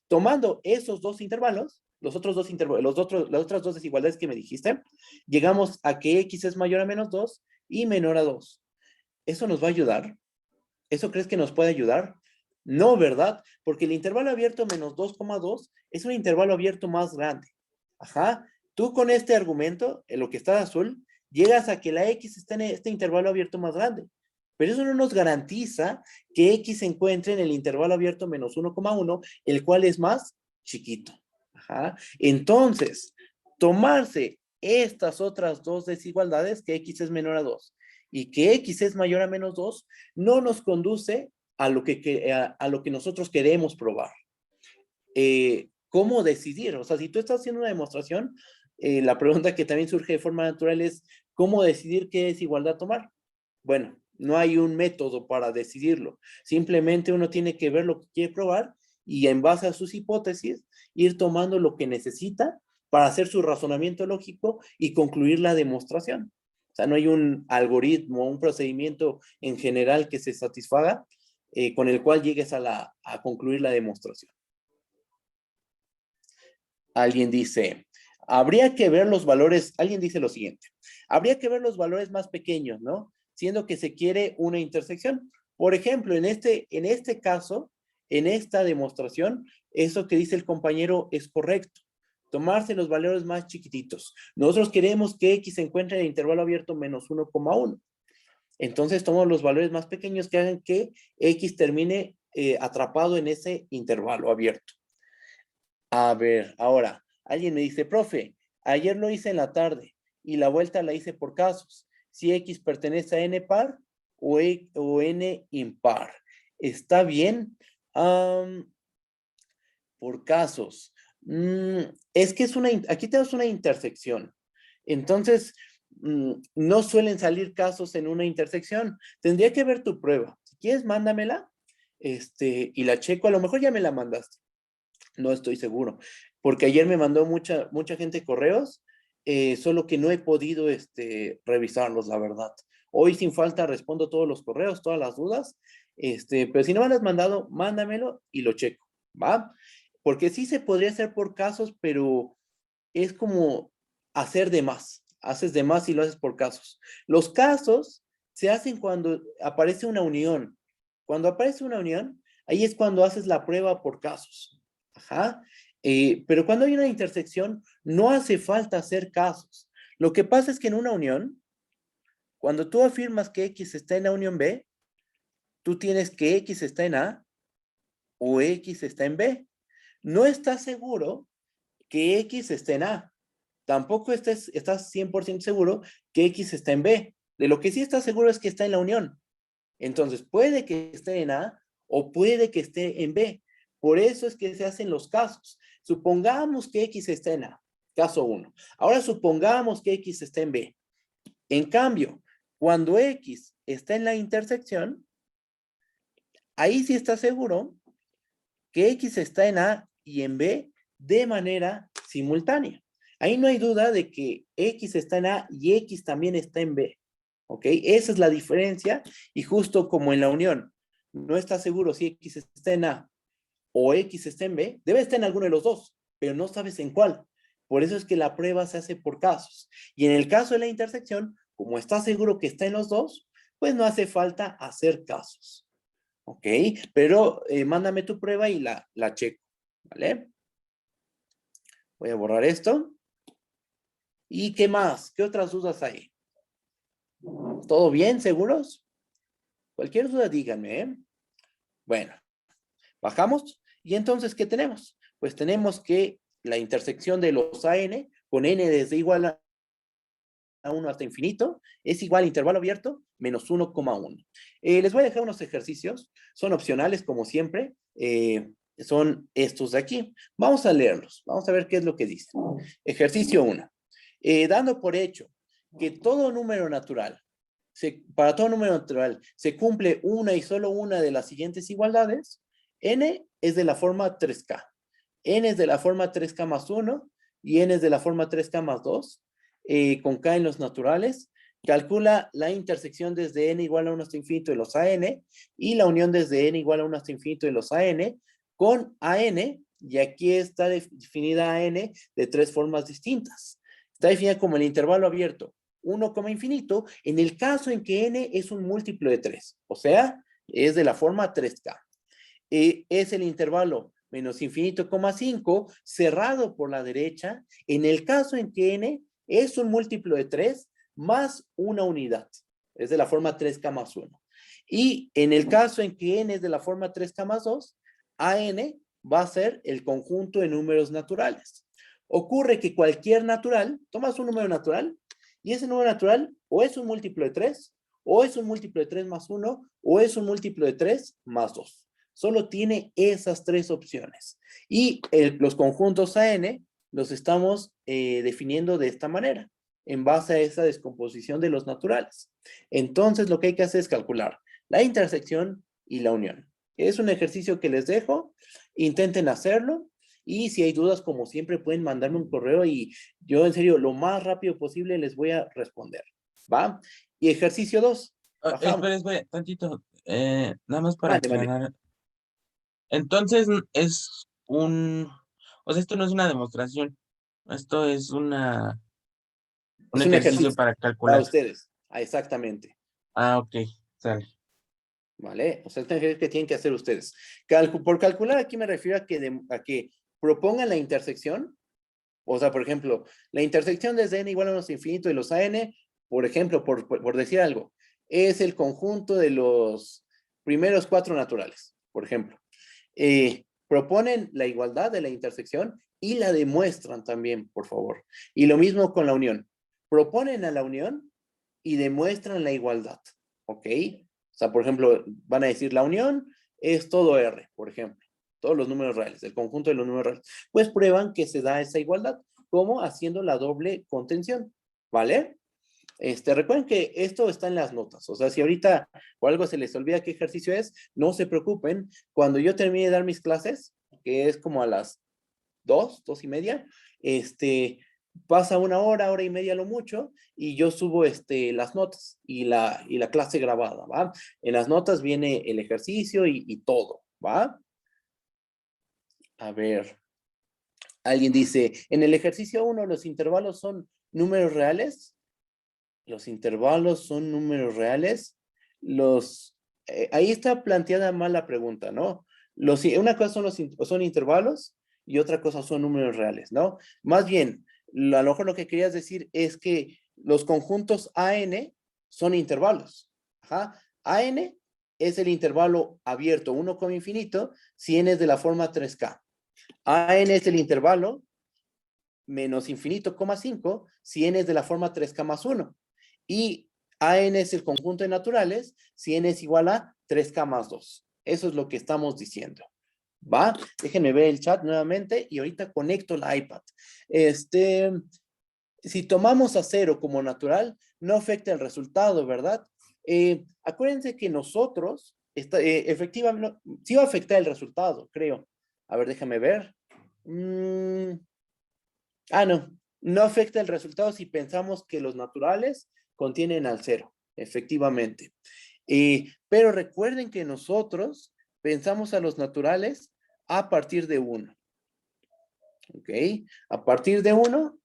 Tomando esos dos intervalos, los otros dos intervalos, las otras dos desigualdades que me dijiste, llegamos a que X es mayor a menos 2 y menor a 2. ¿Eso nos va a ayudar? ¿Eso crees que nos puede ayudar? No, ¿verdad? Porque el intervalo abierto menos 2,2 es un intervalo abierto más grande. Ajá. Tú con este argumento, en lo que está azul, llegas a que la X está en este intervalo abierto más grande. Pero eso no nos garantiza que X se encuentre en el intervalo abierto menos 1,1, el cual es más chiquito. Ajá. Entonces, tomarse estas otras dos desigualdades, que X es menor a 2 y que X es mayor a menos 2, no nos conduce a lo que nosotros queremos probar. ¿Cómo decidir? O sea, si tú estás haciendo una demostración, la pregunta que también surge de forma natural es, ¿cómo decidir qué desigualdad tomar? Bueno, no hay un método para decidirlo. Simplemente uno tiene que ver lo que quiere probar y en base a sus hipótesis, ir tomando lo que necesita para hacer su razonamiento lógico y concluir la demostración. O sea, no hay un algoritmo, un procedimiento en general que se satisfaga con el cual llegues a concluir la demostración. Alguien dice, habría que ver los valores, alguien dice lo siguiente, habría que ver los valores más pequeños, ¿no? Siendo que se quiere una intersección. Por ejemplo, en este caso, en esta demostración, eso que dice el compañero es correcto. Tomarse los valores más chiquititos. Nosotros queremos que X se encuentre en el intervalo abierto menos 1,1. Entonces tomamos los valores más pequeños que hagan que X termine atrapado en ese intervalo abierto. A ver, ahora, alguien me dice, profe, ayer lo hice en la tarde y la vuelta la hice por casos. Si X pertenece a N par o N impar. ¿Está bien? Por casos. Es que aquí tenemos una intersección. Entonces, no suelen salir casos en una intersección. Tendría que ver tu prueba. Si quieres, mándamela y la checo. A lo mejor ya me la mandaste. No estoy seguro. Porque ayer me mandó mucha gente correos, solo que no he podido revisarlos, la verdad. Hoy sin falta respondo todos los correos, todas las dudas. Pero si no me lo has mandado, mándamelo y lo checo, ¿va? Porque sí se podría hacer por casos, pero es como hacer de más. Haces de más y lo haces por casos. Los casos se hacen cuando aparece una unión. Cuando aparece una unión, ahí es cuando haces la prueba por casos. Ajá. Pero cuando hay una intersección, no hace falta hacer casos. Lo que pasa es que en una unión, cuando tú afirmas que X está en la unión B, tú tienes que X está en A o X está en B. No estás seguro que X esté en A. Tampoco estás 100% seguro que X está en B. De lo que sí estás seguro es que está en la unión. Entonces, puede que esté en A o puede que esté en B. Por eso es que se hacen los casos. Supongamos que X está en A, caso 1. Ahora supongamos que X está en B. En cambio, cuando X está en la intersección, ahí sí está seguro que X está en A y en B de manera simultánea. Ahí no hay duda de que X está en A y X también está en B. ¿Ok? Esa es la diferencia y justo como en la unión, no está seguro si X está en A o X está en B, debe estar en alguno de los dos, pero no sabes en cuál. Por eso es que la prueba se hace por casos. Y en el caso de la intersección, como está seguro que está en los dos, pues no hace falta hacer casos. ¿Ok? Pero mándame tu prueba y la checo. ¿Vale? Voy a borrar esto. ¿Y qué más? ¿Qué otras dudas hay? ¿Todo bien? ¿Seguros? Cualquier duda díganme, ¿eh? Bueno, bajamos. ¿Y entonces qué tenemos? Pues tenemos que la intersección de los AN con N desde igual a 1 hasta infinito es igual a intervalo abierto menos 1,1. Les voy a dejar unos ejercicios, son opcionales como siempre, son estos de aquí. Vamos a leerlos, vamos a ver qué es lo que dice. Ejercicio 1. Dando por hecho que todo número natural, para todo número natural se cumple una y solo una de las siguientes igualdades, n es de la forma 3k, n es de la forma 3k más 1 y n es de la forma 3k más 2, con k en los naturales. Calcula la intersección desde n igual a 1 hasta infinito de los an y la unión desde n igual a 1 hasta infinito de los an con an, y aquí está definida an de tres formas distintas. Está definida como el intervalo abierto 1, infinito, en el caso en que n es un múltiplo de 3, o sea, es de la forma 3k. Es el intervalo menos infinito, 5, cerrado por la derecha, en el caso en que n es un múltiplo de 3 más una unidad, es de la forma 3k más 1. Y en el caso en que n es de la forma 3k más 2, an va a ser el conjunto de números naturales. Ocurre que cualquier natural, tomas un número natural, y ese número natural o es un múltiplo de 3, o es un múltiplo de 3 más 1, o es un múltiplo de 3 más 2. Solo tiene esas tres opciones. Y los conjuntos AN los estamos definiendo de esta manera, en base a esa descomposición de los naturales. Entonces, lo que hay que hacer es calcular la intersección y la unión. Es un ejercicio que les dejo, intenten hacerlo, y si hay dudas, como siempre, pueden mandarme un correo y yo, en serio, lo más rápido posible les voy a responder, ¿va? Y ejercicio 2. Espera, tantito. Nada más para Mande. aclarar. Entonces, es un... O sea, esto no es una demostración. Esto es un Es un ejercicio para para calcular. ustedes. Exactamente. Ok, sale. ¿Vale? O sea, es un ejercicio que tienen que hacer ustedes. Por calcular aquí me refiero a que propongan la intersección. O sea, por ejemplo, la intersección desde n igual a 1 hasta infinito de los an, por ejemplo, por decir algo, es el conjunto de los primeros 4 naturales, por ejemplo. Proponen la igualdad de la intersección y la demuestran también, por favor. Y lo mismo con la unión. Proponen a la unión y demuestran la igualdad, ¿ok? O sea, por ejemplo, van a decir la unión es todo R, por ejemplo. Todos los números reales, el conjunto de los números reales. Pues prueban que se da esa igualdad. ¿Cómo? Haciendo la doble contención, ¿vale? Recuerden que esto está en las notas. O sea, si ahorita o algo se les olvida qué ejercicio es, no se preocupen. Cuando yo termine de dar mis clases, que es como a las 2:30, pasa una hora y media lo mucho, y yo subo las notas y la clase grabada, ¿va? En las notas viene el ejercicio y todo, ¿va? A ver, alguien dice, en el ejercicio 1 los intervalos son números reales. Los intervalos son números reales. Ahí está planteada mal la pregunta, ¿no? Una cosa son intervalos y otra cosa son números reales, ¿no? Más bien, a lo mejor lo que querías decir es que los conjuntos AN son intervalos. Ajá. AN es el intervalo abierto 1, infinito, si n es de la forma 3k. AN es el intervalo menos infinito, 5, si n es de la forma 3k más 1. Y AN es el conjunto de naturales, si n es igual a 3k más 2. Eso es lo que estamos diciendo. ¿Va? Déjenme ver el chat nuevamente y ahorita conecto la iPad. Si tomamos a 0 como natural, no afecta el resultado, ¿verdad? Acuérdense que nosotros, efectivamente, sí va a afectar el resultado, creo. A ver, déjame ver. No afecta el resultado si pensamos que los naturales contienen al 0, efectivamente. Pero recuerden que nosotros pensamos a los naturales a partir de 1. ¿Ok? A partir de 1,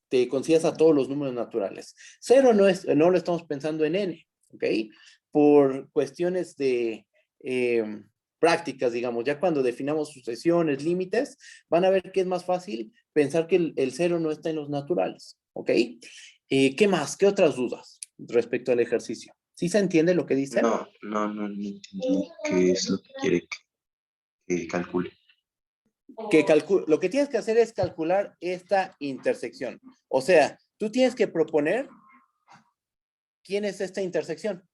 te consideras a todos los números naturales. 0 no lo estamos pensando en n, ¿ok? Por cuestiones de prácticas, digamos, ya cuando definamos sucesiones, límites, van a ver que es más fácil pensar que el 0 no está en los naturales, ¿ok? ¿Qué más? ¿Qué otras dudas respecto al ejercicio? ¿Sí se entiende lo que dice? No entendí qué es lo que quiere que calcule. Lo que tienes que hacer es calcular esta intersección. O sea, tú tienes que proponer quién es esta intersección.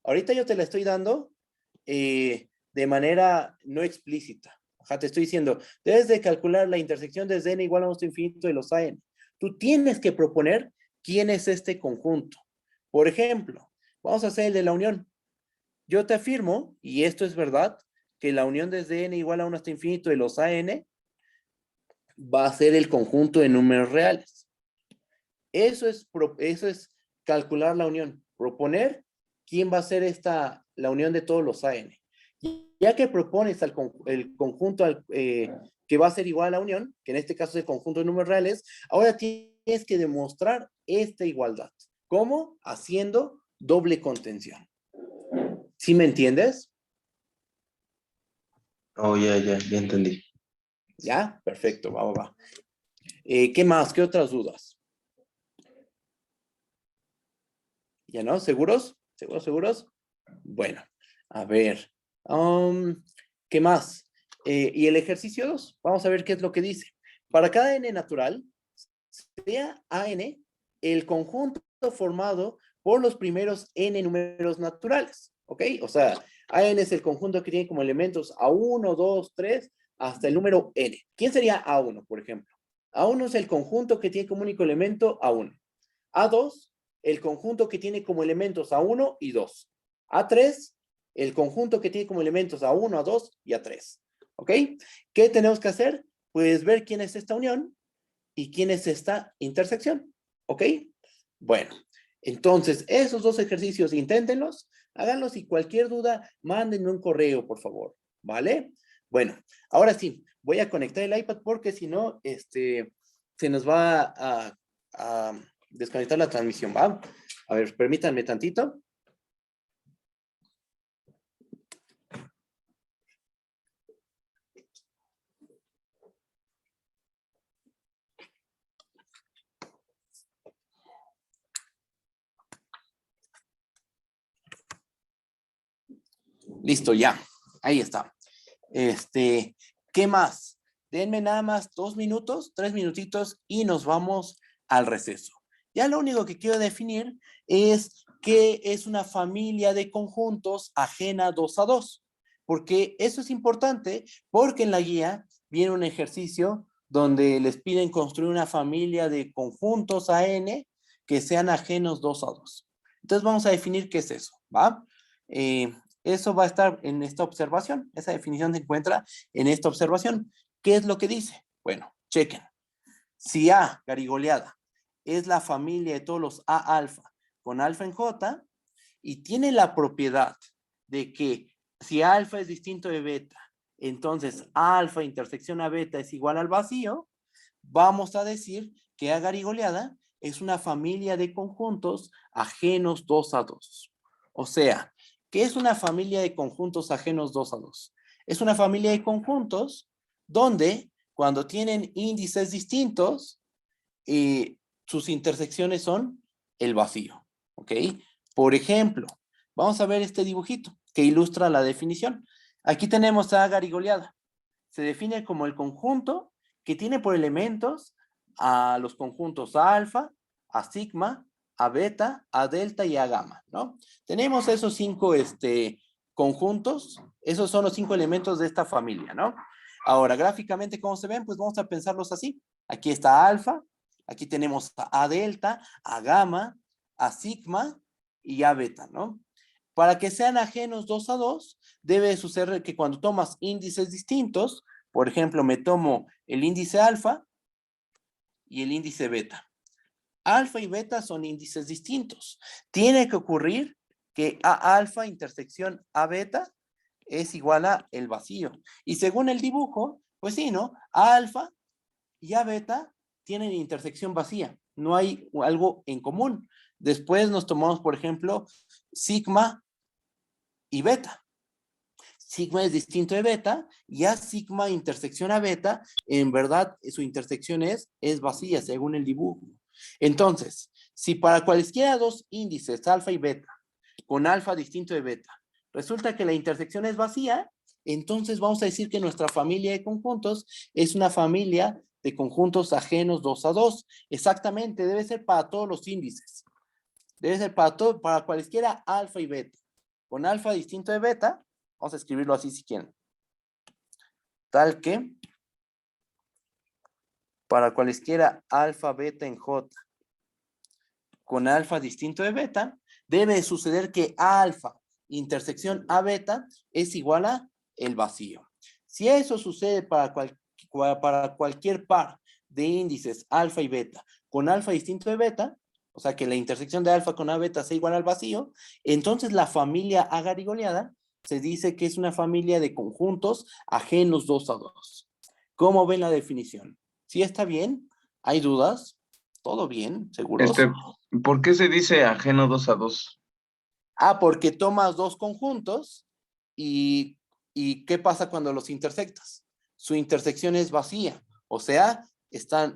Ahorita yo te la estoy dando de manera no explícita. Ajá, te estoy diciendo, debes de calcular la intersección desde n igual a 1 hasta infinito de los AN. Tú tienes que proponer quién es este conjunto. Por ejemplo, vamos a hacer el de la unión. Yo te afirmo, y esto es verdad, que la unión desde n igual a 1 hasta infinito de los AN va a ser el conjunto de números reales. Eso es calcular la unión, proponer quién va a ser la unión de todos los AN. Ya que propones el conjunto que va a ser igual a la unión, que en este caso es el conjunto de números reales, ahora tienes que demostrar esta igualdad. ¿Cómo? Haciendo doble contención. ¿Sí me entiendes? Oh, ya entendí. ¿Ya? Perfecto, va. ¿Qué más? ¿Qué otras dudas? ¿Ya no? ¿Seguros? ¿Seguros? Bueno, a ver. ¿Qué más? Y el ejercicio 2. Vamos a ver qué es lo que dice. Para cada n natural, sea AN el conjunto formado por los primeros n números naturales. ¿Ok? O sea, AN es el conjunto que tiene como elementos A1, 2, 3, hasta el número n. ¿Quién sería A1, por ejemplo? A1 es el conjunto que tiene como único elemento A1. A2, el conjunto que tiene como elementos A1 y 2. A3, el conjunto que tiene como elementos A1, A2 y A3. ¿Ok? ¿Qué tenemos que hacer? Pues ver quién es esta unión y quién es esta intersección. ¿Ok? Bueno, entonces, esos dos ejercicios, inténtenlos, háganlos y cualquier duda, mándenme un correo, por favor. ¿Vale? Bueno, ahora sí, voy a conectar el iPad porque si no, se nos va a desconectar la transmisión, ¿va? A ver, permítanme tantito. Listo, ya. Ahí está. ¿Qué más? Denme nada más 2 minutos, 3 minutitos y nos vamos al receso. Ya lo único que quiero definir es qué es una familia de conjuntos ajena 2 a 2. Porque eso es importante porque en la guía viene un ejercicio donde les piden construir una familia de conjuntos AN que sean ajenos 2 a 2. Entonces vamos a definir qué es eso, ¿va? Eso va a estar en esta observación. Esa definición se encuentra en esta observación. ¿Qué es lo que dice? Bueno, chequen. Si A, garigoleada, es la familia de todos los A alfa con alfa en J y tiene la propiedad de que si alfa es distinto de beta, entonces alfa intersección a beta es igual al vacío, vamos a decir que A garigoleada es una familia de conjuntos ajenos 2 a 2. O sea, ¿qué es una familia de conjuntos ajenos 2 a 2? Es una familia de conjuntos donde cuando tienen índices distintos, sus intersecciones son el vacío. ¿Ok? Por ejemplo, vamos a ver este dibujito que ilustra la definición. Aquí tenemos a garigoleada. Se define como el conjunto que tiene por elementos a los conjuntos a alfa, a sigma, a beta, a delta y a gamma, ¿no? Tenemos esos 5 conjuntos, esos son los 5 elementos de esta familia, ¿no? Ahora, gráficamente, ¿cómo se ven? Pues vamos a pensarlos así. Aquí está alfa, aquí tenemos a delta, a gamma, a sigma y a beta, ¿no? Para que sean ajenos 2 a 2, debe suceder que cuando tomas índices distintos, por ejemplo, me tomo el índice alfa y el índice beta. Alfa y beta son índices distintos. Tiene que ocurrir que A alfa intersección A beta es igual a el vacío. Y según el dibujo, pues sí, ¿no? A alfa y A beta tienen intersección vacía. No hay algo en común. Después nos tomamos, por ejemplo, sigma y beta. Sigma es distinto de beta y a sigma intersección a beta, en verdad su intersección es vacía según el dibujo. Entonces, si para cualquiera dos índices, alfa y beta, con alfa distinto de beta, resulta que la intersección es vacía, entonces vamos a decir que nuestra familia de conjuntos es una familia de conjuntos ajenos 2 a 2. Exactamente, debe ser para todos los índices. Debe ser para cualesquiera alfa y beta. Con alfa distinto de beta, vamos a escribirlo así si quieren. Tal que para cualesquiera alfa, beta en J con alfa distinto de beta, debe suceder que alfa intersección a beta es igual a el vacío. Si eso sucede para cualquier par de índices alfa y beta con alfa distinto de beta, o sea que la intersección de alfa con a beta sea igual al vacío, entonces la familia agarigoleada se dice que es una familia de conjuntos ajenos 2 a 2. ¿Cómo ven la definición? ¿Sí está bien? ¿Hay dudas? ¿Todo bien? ¿Seguros? ¿Por qué se dice ajeno 2 a 2? Ah, porque tomas dos conjuntos y ¿qué pasa cuando los intersectas? Su intersección es vacía, o sea,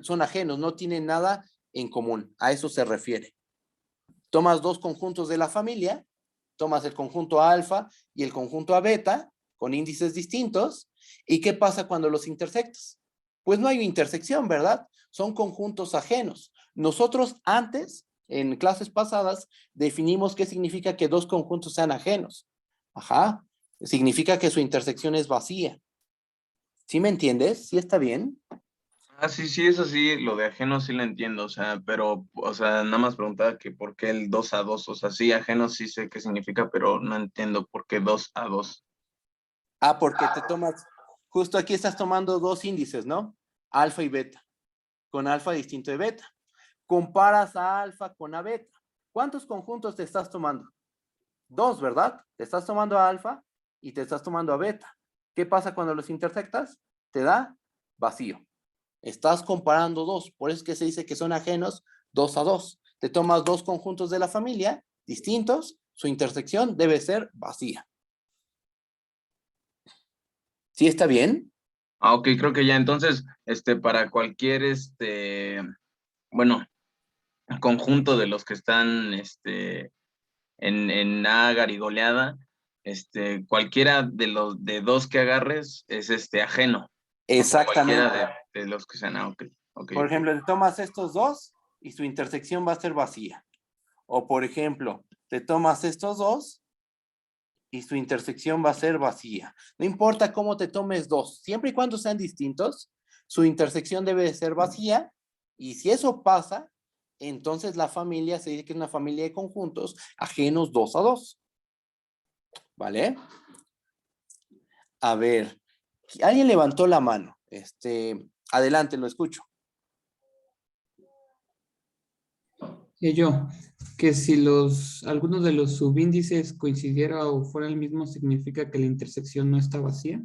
son ajenos, no tienen nada en común. A eso se refiere. Tomas dos conjuntos de la familia, tomas el conjunto alfa y el conjunto a beta con índices distintos. ¿Y qué pasa cuando los intersectas? Pues no hay intersección, ¿verdad? Son conjuntos ajenos. Nosotros antes, en clases pasadas, definimos qué significa que dos conjuntos sean ajenos. Ajá. Significa que su intersección es vacía. ¿Sí me entiendes? ¿Sí está bien? Ah, sí, eso sí, lo de ajeno sí lo entiendo, o sea, pero, o sea, nada más preguntaba que por qué el 2 a 2, o sea, sí, ajeno sí sé qué significa, pero no entiendo por qué 2 a 2. Ah, porque te tomas, justo aquí estás tomando dos índices, ¿no? Alfa y beta, con alfa distinto de beta. Comparas a alfa con a beta. ¿Cuántos conjuntos te estás tomando? Dos, ¿verdad? Te estás tomando a alfa y te estás tomando a beta. ¿Qué pasa cuando los intersectas? Te da vacío. Estás comparando dos, por eso es que se dice que son ajenos 2 a 2. Te tomas dos conjuntos de la familia distintos, su intersección debe ser vacía. ¿Sí está bien? Ah, ok, creo que ya, entonces, para cualquier, bueno, conjunto de los que están, en A garigoleada, cualquiera de los de dos que agarres es, ajeno. Exactamente. Cualquiera de los que sean, ok. Por ejemplo, te tomas estos dos y su intersección va a ser vacía. O por ejemplo, te tomas estos dos y su intersección va a ser vacía. No importa cómo te tomes dos, siempre y cuando sean distintos, su intersección debe de ser vacía. Y si eso pasa, entonces la familia se dice que es una familia de conjuntos ajenos 2 a 2. ¿Vale? A ver, alguien levantó la mano. Adelante, lo escucho. Yo, que si algunos de los subíndices coincidiera o fuera el mismo, significa que la intersección no está vacía.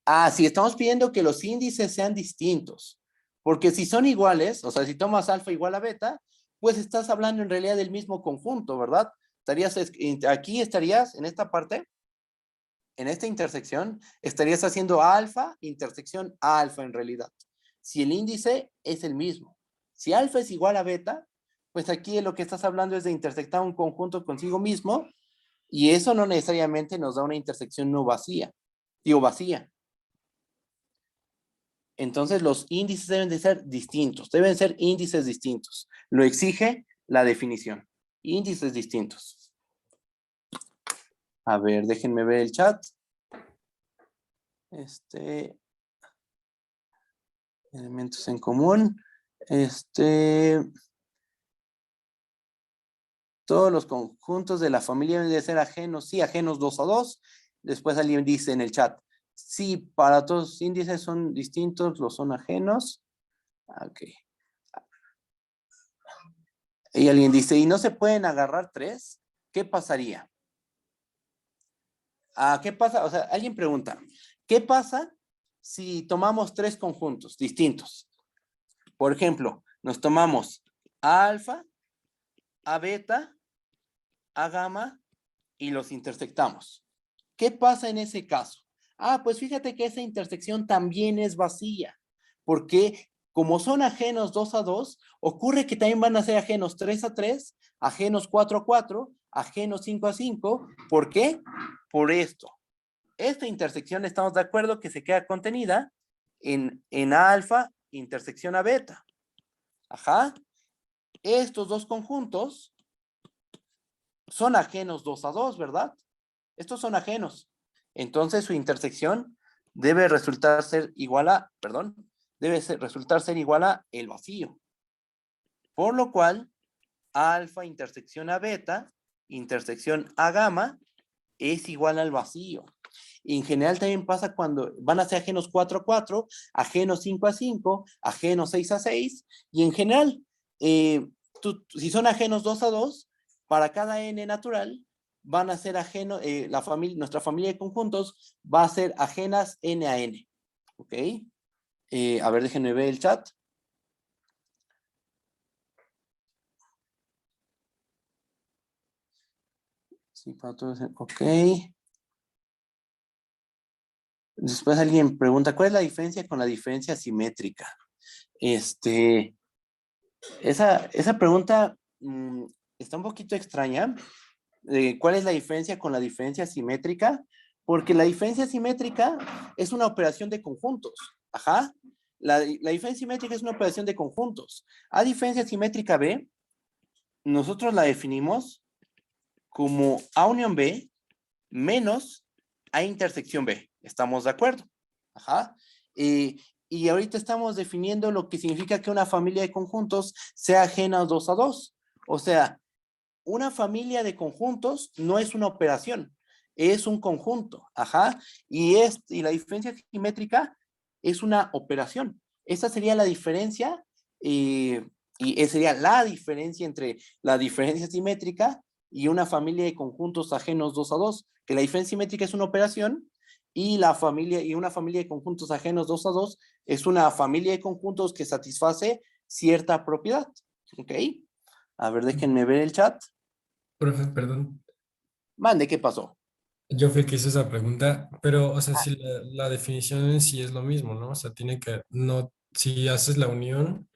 Ah, sí, estamos pidiendo que los índices sean distintos. Porque si son iguales, o sea, si tomas alfa igual a beta, pues estás hablando en realidad del mismo conjunto, ¿verdad? Aquí estarías, en esta parte, en esta intersección, estarías haciendo alfa, intersección alfa en realidad. Si el índice es el mismo. Si alfa es igual a beta, pues aquí lo que estás hablando es de intersectar un conjunto consigo mismo, y eso no necesariamente nos da una intersección no vacía. Digo, vacía. Entonces los índices deben de ser distintos, deben ser índices distintos. Lo exige la definición. Índices distintos. A ver, déjenme ver el chat. Elementos en común. Todos los conjuntos de la familia deben de ser ajenos, sí, ajenos 2 a 2. Después alguien dice en el chat, sí, para todos los índices son distintos, los son ajenos. Ok. Y alguien dice, ¿y no se pueden agarrar tres? ¿Qué pasaría? ¿Qué pasa? O sea, alguien pregunta, ¿qué pasa si tomamos tres conjuntos distintos? Por ejemplo, nos tomamos a alfa, a beta, a gamma y los intersectamos. ¿Qué pasa en ese caso? Pues fíjate que esa intersección también es vacía, porque como son ajenos 2 a 2, ocurre que también van a ser ajenos 3 a 3, ajenos 4 a 4, ajenos 5 a 5. ¿Por qué? Por esto. Esta intersección estamos de acuerdo que se queda contenida en alfa intersección a beta. Ajá. Estos dos conjuntos son ajenos 2 a 2, ¿verdad? Estos son ajenos. Entonces su intersección debe resultar ser igual a, resultar ser igual a el vacío. Por lo cual, alfa intersección a beta, intersección a gamma, es igual al vacío. Y en general también pasa cuando van a ser ajenos 4 a 4, ajenos 5 a 5, ajenos 6 a 6, y en general, si son ajenos 2 a 2, para cada n natural, van a ser ajenos, nuestra familia de conjuntos va a ser ajenas n a n. ¿Ok? A ver, déjenme ver el chat. Sí, para todos. Ok. Después alguien pregunta, ¿cuál es la diferencia con la diferencia simétrica? Esa pregunta está un poquito extraña. ¿Cuál es la diferencia con la diferencia simétrica? Porque la diferencia simétrica es una operación de conjuntos. Ajá. La diferencia simétrica es una operación de conjuntos. A diferencia simétrica B, nosotros la definimos como A unión B menos A intersección B. ¿Estamos de acuerdo? Ajá. Y ahorita estamos definiendo lo que significa que una familia de conjuntos sea ajena 2 a 2. O sea, una familia de conjuntos no es una operación, es un conjunto. Ajá. Y la diferencia simétrica es una operación. Esa sería la diferencia, y esa sería la diferencia entre la diferencia simétrica y una familia de conjuntos ajenos 2 a 2, que la diferencia simétrica es una operación y una familia de conjuntos ajenos 2 a 2 es una familia de conjuntos que satisface cierta propiedad. ¿Ok? A ver, déjenme ver el chat. Profe, perdón. Mande, ¿qué pasó? Yo fui el que hizo esa pregunta, pero, o sea, si la definición en sí es lo mismo, ¿no? O sea, no, si haces la unión,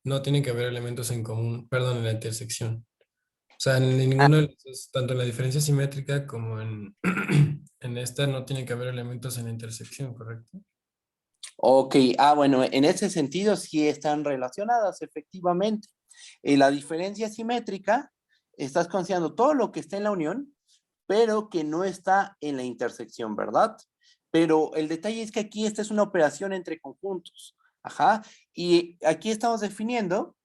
no tiene que haber elementos en común, perdón, en la intersección. O sea, en ninguno de los dos, tanto en la diferencia simétrica como en, en esta, no tiene que haber elementos en la intersección, ¿correcto? Ok, bueno, en ese sentido sí están relacionadas, efectivamente. La diferencia simétrica, estás considerando todo lo que está en la unión, pero que no está en la intersección, ¿verdad? Pero el detalle es que aquí esta es una operación entre conjuntos. Ajá. Y aquí estamos definiendo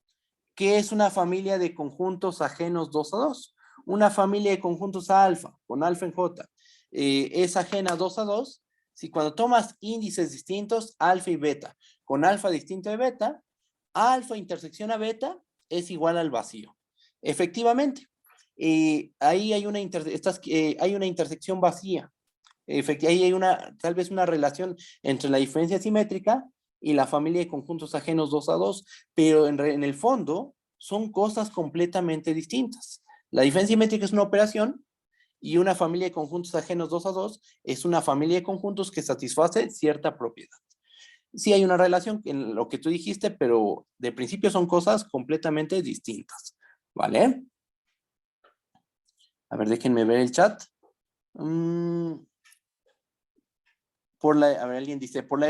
qué es una familia de conjuntos ajenos 2 a 2. Una familia de conjuntos a alfa, con alfa en J, es ajena 2 a 2. Si cuando tomas índices distintos, alfa y beta, con alfa distinto de beta, alfa intersección a beta es igual al vacío. Efectivamente, ahí hay una, hay una intersección vacía. Ahí hay tal vez una relación entre la diferencia simétrica y la familia de conjuntos ajenos 2 a 2, pero en el fondo son cosas completamente distintas. La diferencia simétrica es una operación y una familia de conjuntos ajenos 2 a 2 es una familia de conjuntos que satisface cierta propiedad. Sí hay una relación en lo que tú dijiste, pero de principio son cosas completamente distintas. ¿Vale? A ver, déjenme ver el chat. A ver, alguien dice, por la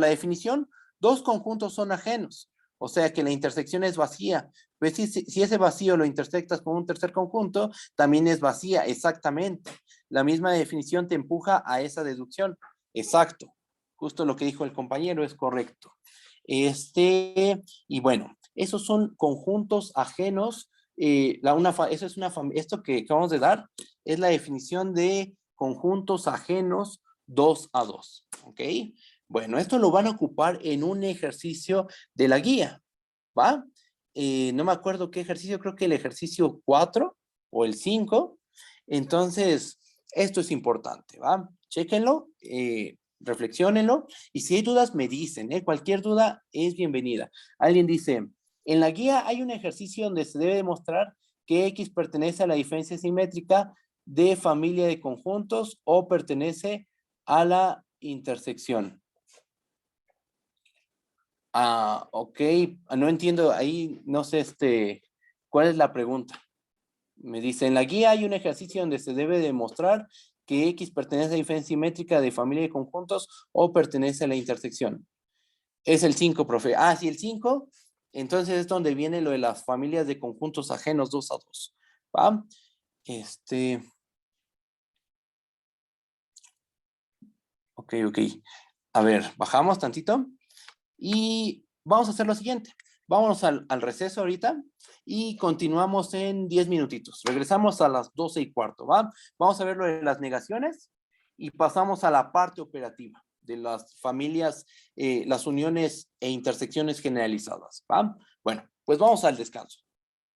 definición, dos conjuntos son ajenos. O sea que la intersección es vacía. Pues si ese vacío lo intersectas con un tercer conjunto, también es vacía, exactamente. La misma definición te empuja a esa deducción. Exacto. Justo lo que dijo el compañero es correcto. Y bueno, esos son conjuntos ajenos. Esto que acabamos de dar es la definición de conjuntos ajenos 2 a 2. ¿Ok? Bueno, esto lo van a ocupar en un ejercicio de la guía. ¿Va? No me acuerdo qué ejercicio, creo que el ejercicio 4 o el 5. Entonces, esto es importante, ¿va? Chéquenlo, reflexionenlo, y si hay dudas, me dicen, ¿eh? Cualquier duda es bienvenida. Alguien dice, en la guía hay un ejercicio donde se debe demostrar que X pertenece a la diferencia simétrica de familia de conjuntos o pertenece a la intersección. Ok, no entiendo, ahí no sé, ¿cuál es la pregunta? Me dice, en la guía hay un ejercicio donde se debe demostrar que X pertenece a la diferencia simétrica de familia de conjuntos o pertenece a la intersección. Es el 5, profe. Ah, sí, el 5. Entonces es donde viene lo de las familias de conjuntos ajenos 2 a 2. ¿Va? Ok. A ver, bajamos tantito. Y vamos a hacer lo siguiente. Vámonos al receso ahorita y continuamos en 10 minutitos. Regresamos a las 12:15, ¿va? Vamos a ver lo de las negaciones y pasamos a la parte operativa de las familias, las uniones e intersecciones generalizadas, ¿va? Bueno, pues vamos al descanso.